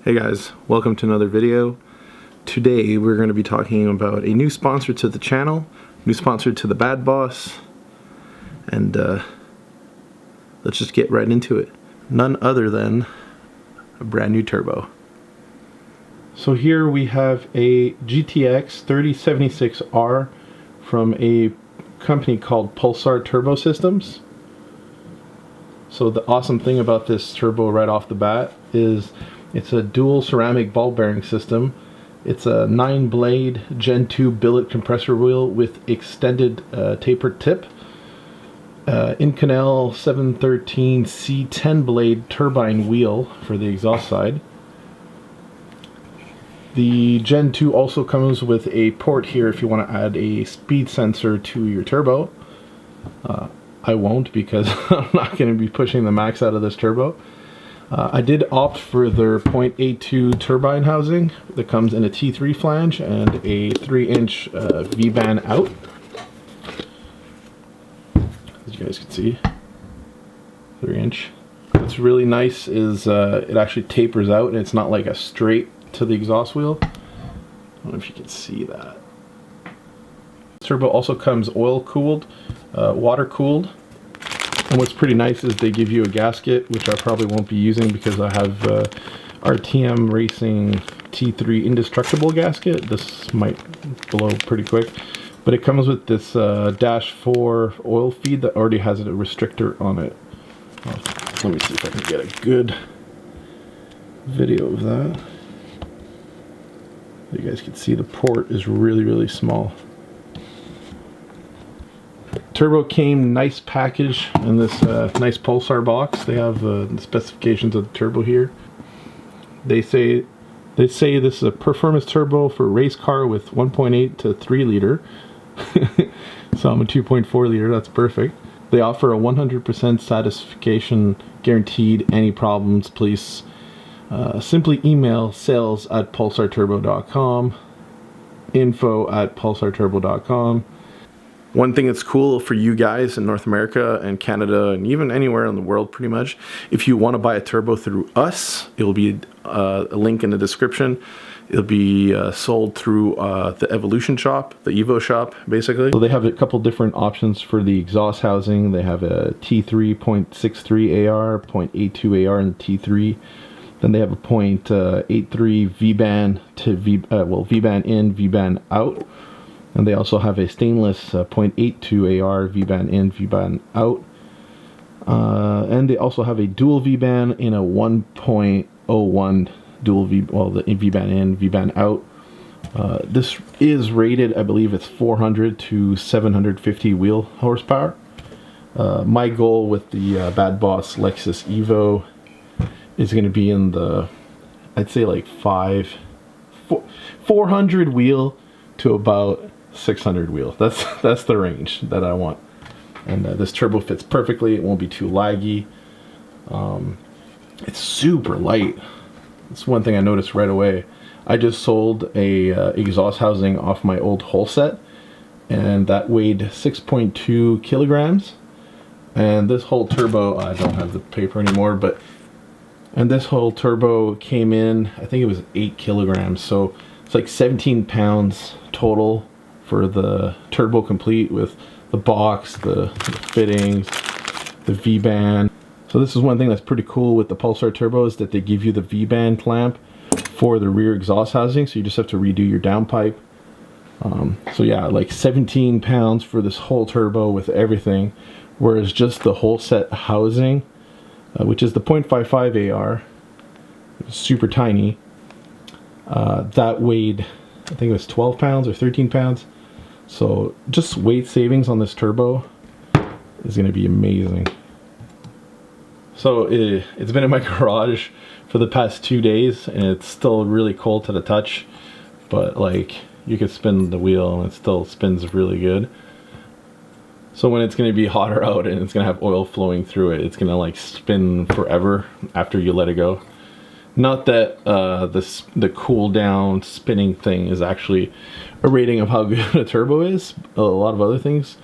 Hey guys, welcome to another video. Today we're going to be talking about a new sponsor to the channel, new sponsor to the Bad Boss, and let's just get right into it. None other than a brand new turbo. So here we have a GTX3076R from a company called Pulsar Turbo Systems. So the awesome thing about this turbo right off the bat is it's a dual ceramic ball bearing system. It's a 9-blade Gen 2 billet compressor wheel with extended tapered tip. Inconel 713C 10-blade turbine wheel for the exhaust side. The Gen 2 also comes with a port here if you want to add a speed sensor to your turbo. I won't, because I'm not going to be pushing the max out of this turbo. I did opt for their 0.82 turbine housing that comes in a T3 flange and a 3-inch V-band out. As you guys can see, 3-inch. What's really nice is it actually tapers out and it's not like a straight to the exhaust wheel. I don't know if you can see that. This turbo also comes oil cooled, water cooled. And what's pretty nice is they give you a gasket, which I probably won't be using because I have RTM Racing T3 indestructible gasket. This might blow pretty quick. But it comes with this Dash 4 oil feed that already has a restrictor on it. Let me see if I can get a good video of that. You guys can see the port is really small. Turbo came nice package in this nice Pulsar box. They have the specifications of the turbo here. They say this is a performance turbo for race car with 1.8 to 3 liter. So I'm a 2.4 liter, that's perfect. They offer a 100% satisfaction guaranteed. Any problems, please simply email sales@pulsarturbo.com, info@pulsarturbo.com. One thing that's cool for you guys in North America and Canada and even anywhere in the world pretty much, if you want to buy a turbo through us, it will be a link in the description. It'll be sold through the Evolution shop, the Evo shop basically. So they have a couple different options for the exhaust housing. They have a T3.63 AR, 0.82 AR in the T3. Then they have a 0.83 V-band to V-band in, V-band out. And they also have a stainless 0.82 AR V-band in, V-band out. And they also have a dual V-band in a 1.01 dual the V-band in, V-band out. This is rated, I believe it's 400 to 750 wheel horsepower. My goal with the Bad Boss Lexus Evo is going to be in the, I'd say like 400 wheel to about 600 wheel. That's the range that I want. And this turbo fits perfectly. It won't be too laggy. It's super light. That's one thing I noticed right away. I just sold a exhaust housing off my old whole set, and that weighed 6.2 kilograms. And this whole turbo, I don't have the paper anymore, and this whole turbo came in, I think it was 8 kilograms. So it's like 17 pounds total for the turbo complete, with the box, the fittings, the V-band. So this is one thing that's pretty cool with the Pulsar turbo, is that they give you the V-band clamp for the rear exhaust housing, so you just have to redo your downpipe. So yeah, like 17 pounds for this whole turbo with everything, whereas just the whole set housing, which is the 0.55 AR, super tiny, that weighed, I think it was 12 pounds or 13 pounds. So just weight savings on this turbo is going to be amazing. So it's been in my garage for the past 2 days, and it's still really cold to the touch, but like you could spin the wheel and it still spins really good. So when it's going to be hotter out and it's going to have oil flowing through it, it's going to like spin forever after you let it go. Not that the cool down spinning thing is actually a rating of how good a turbo is. A lot of other things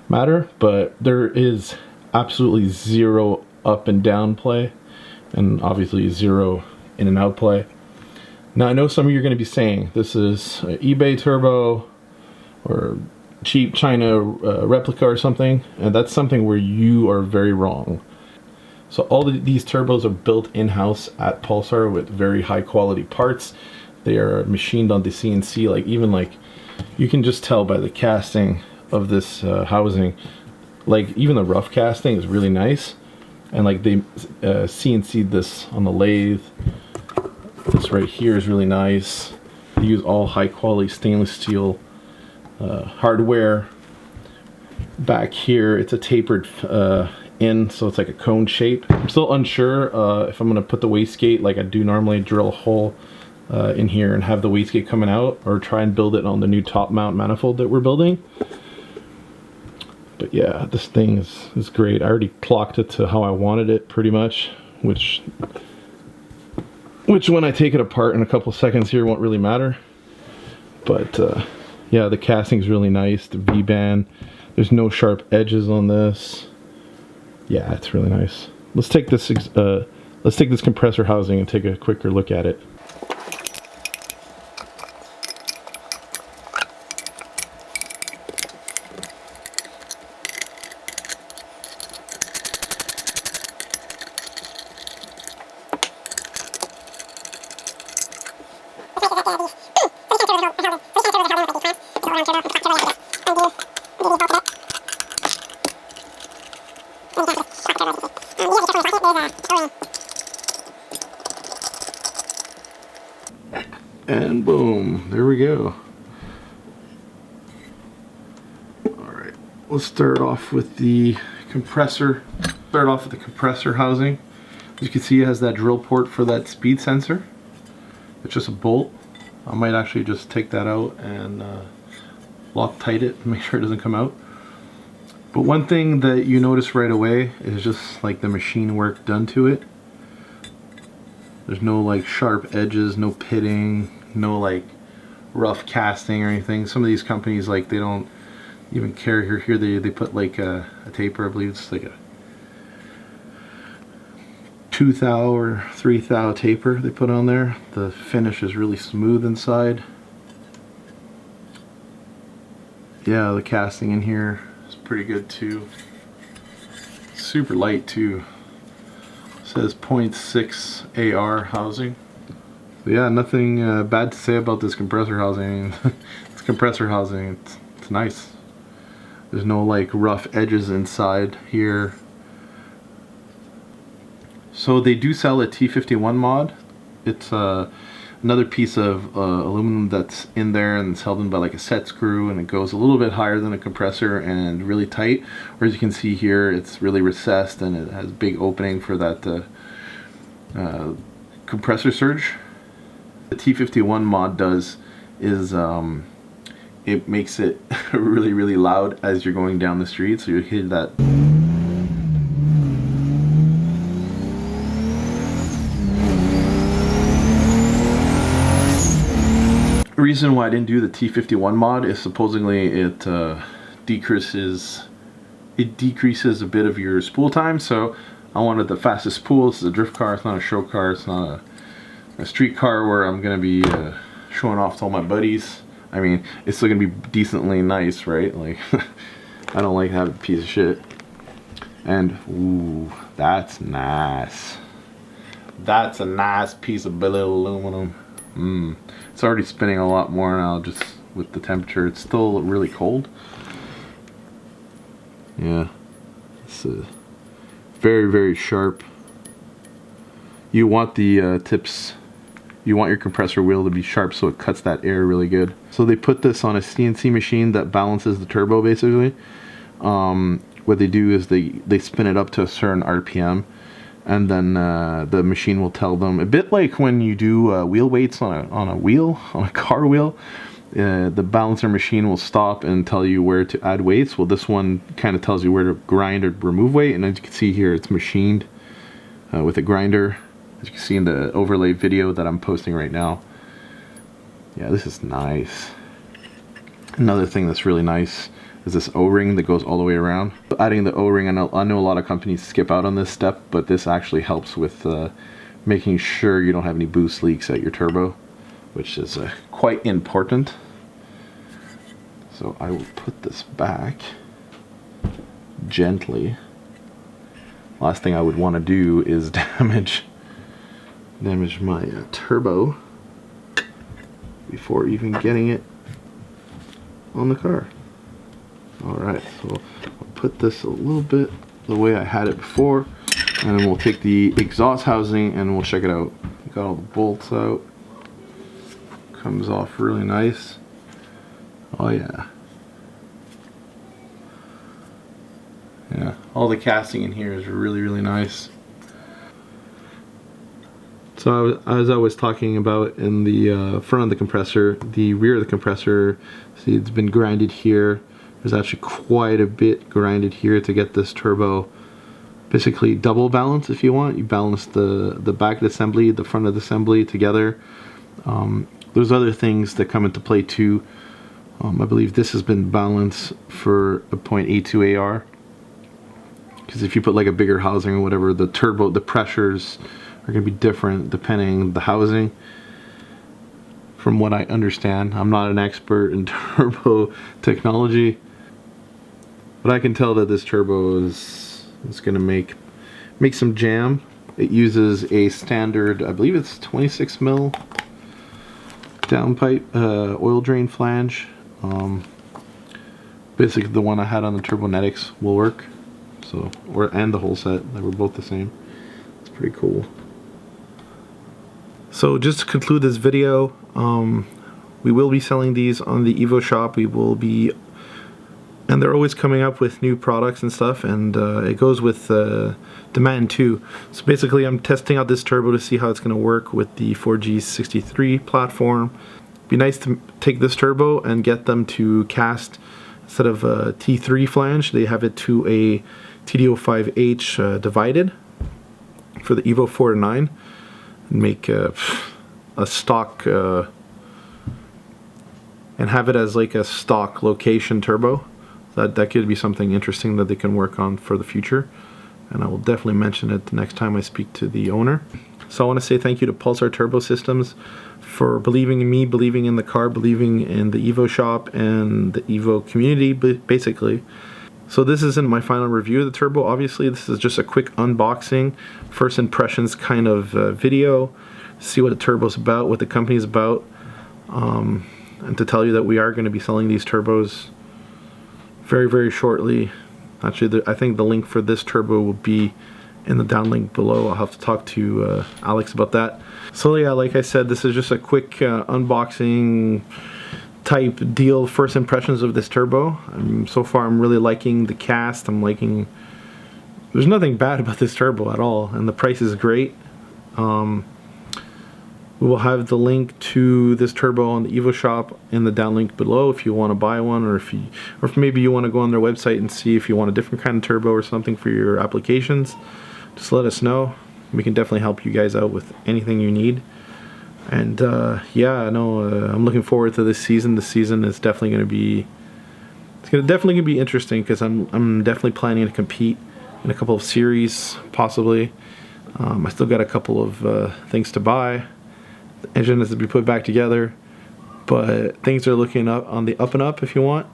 matter, but there is absolutely zero up and down play, and obviously zero in and out play. Now I know some of you are going to be saying this is eBay turbo or cheap China replica or something, and that's something where you are very wrong. So all these turbos are built in-house at Pulsar with very high quality parts. They are machined on the CNC, like even like you can just tell by the casting of this housing, like even the rough casting is really nice, and like they CNC'd this on the lathe. This right here is really nice. They use all high quality stainless steel hardware. Back here it's a tapered in, so it's like a cone shape. I'm still unsure if I'm going to put the wastegate like I do normally, drill a hole in here and have the wastegate coming out, or try and build it on the new top mount manifold that we're building. But yeah, this thing is great. I already clocked it to how I wanted it pretty much, which when I take it apart in a couple seconds here won't really matter. But yeah, the casting is really nice. The V-band, there's no sharp edges on this. Yeah, it's really nice. Let's take this compressor housing and take a quicker look at it. And boom, there we go. Alright, let's start off with the compressor. Start off with the compressor housing. As you can see, it has that drill port for that speed sensor. It's just a bolt. I might actually just take that out and Loctite it, make sure it doesn't come out. But one thing that you notice right away is just like the machine work done to it. There's no like sharp edges, no pitting, no like rough casting or anything. Some of these companies, like, they don't even care. Here they put like a taper, I believe it's like a 2 thou or 3 thou taper they put on there. The finish is really smooth inside. Yeah, the casting in here is pretty good too. Super light too. Says 0.6 AR housing. So yeah, nothing bad to say about this compressor housing. It's compressor housing. It's nice. There's no like rough edges inside here. So they do sell a T51 mod. It's another piece of aluminum that's in there, and it's held in by like a set screw, and it goes a little bit higher than a compressor and really tight. Whereas you can see here, it's really recessed and it has a big opening for that compressor surge. The T51 mod does is it makes it really loud as you're going down the street, so you hear that. The reason why I didn't do the T51 mod is supposedly it decreases a bit of your spool time. So I wanted the fastest spool. This is a drift car, it's not a show car, it's not a street car where I'm gonna be showing off to all my buddies. I mean, it's still gonna be decently nice, right? Like, I don't like having a piece of shit. And ooh, that's nice. That's a nice piece of billet aluminum. It's already spinning a lot more now, just with the temperature. It's still really cold. Yeah, it's very sharp. You want the tips, you want your compressor wheel to be sharp so it cuts that air really good. So they put this on a CNC machine that balances the turbo basically. What they do is they spin it up to a certain RPM, and then the machine will tell them, a bit like when you do wheel weights on a car wheel, the balancer machine will stop and tell you where to add weights. Well, this one kind of tells you where to grind or remove weight, and as you can see here, it's machined with a grinder, as you can see in the overlay video that I'm posting right now. Yeah, this is nice. Another thing that's really nice is this O-ring that goes all the way around. Adding the O-ring, I know a lot of companies skip out on this step, but this actually helps with making sure you don't have any boost leaks at your turbo. which is quite important. So I will put this back gently. Last thing I would want to do is damage my turbo before even getting it on the car. Alright, so I'll put this a little bit the way I had it before, and then we'll take the exhaust housing and we'll check it out. Got all the bolts out. Comes off really nice. Oh yeah. Yeah, all the casting in here is really, really nice. So as I was talking about in the front of the compressor, the rear of the compressor, see it's been grinded here. There's actually quite a bit grinded here to get this turbo basically double balance if you want. You balance the back of the assembly, the front of the assembly together. There's other things that come into play too. I believe this has been balanced for a 0.82 AR. Because if you put like a bigger housing or whatever, the turbo, the pressures are going to be different depending on the housing. From what I understand, I'm not an expert in turbo technology, but I can tell that this turbo is going to make some jam. It uses a standard, I believe it's 26 mil downpipe oil drain flange. Basically, the one I had on the Turbonetics will work. So, and the whole set, they were both the same. It's pretty cool. So just to conclude this video, we will be selling these on the Evo shop. We will be, and they're always coming up with new products and stuff, and it goes with demand too. So basically I'm testing out this turbo to see how it's going to work with the 4G63 platform. It'd be nice to take this turbo and get them to cast, instead of a T3 flange, they have it to a TD05H divided for the Evo 4 to 9, and make a stock and have it as like a stock location turbo. That could be something interesting that they can work on for the future, and I will definitely mention it the next time I speak to the owner. So I want to say thank you to Pulsar Turbo Systems for believing in me, believing in the car, believing in the Evo shop and the Evo community, basically. So this isn't my final review of the turbo. Obviously, this is just a quick unboxing, first impressions kind of video, see what the turbo's about, what the company's about, and to tell you that we are going to be selling these turbos very, very shortly. Actually, I think the link for this turbo will be in the downlink below. I'll have to talk to Alex about that. So yeah, like I said, this is just a quick unboxing type deal, first impressions of this turbo. So far I'm really liking the cast. There's nothing bad about this turbo at all, and the price is great. We will have the link to this turbo on the Evo shop in the downlink below if you want to buy one, or if maybe you want to go on their website and see if you want a different kind of turbo or something for your applications. Just let us know. We can definitely help you guys out with anything you need. And yeah, no, I'm looking forward to this season. This season is definitely going to be, definitely going to be interesting, because I'm definitely planning to compete in a couple of series, possibly. I still got a couple of things to buy. The engine has to be put back together, but things are looking up on the up and up, if you want.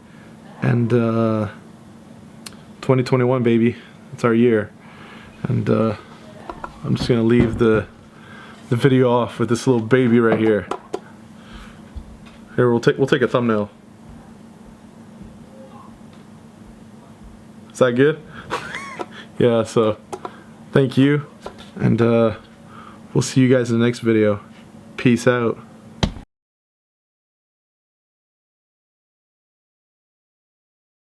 And 2021, baby, it's our year. And I'm just gonna leave the video off with this little baby right here. Here, we'll take a thumbnail. Is that good? Yeah, so thank you, and we'll see you guys in the next video. Peace out.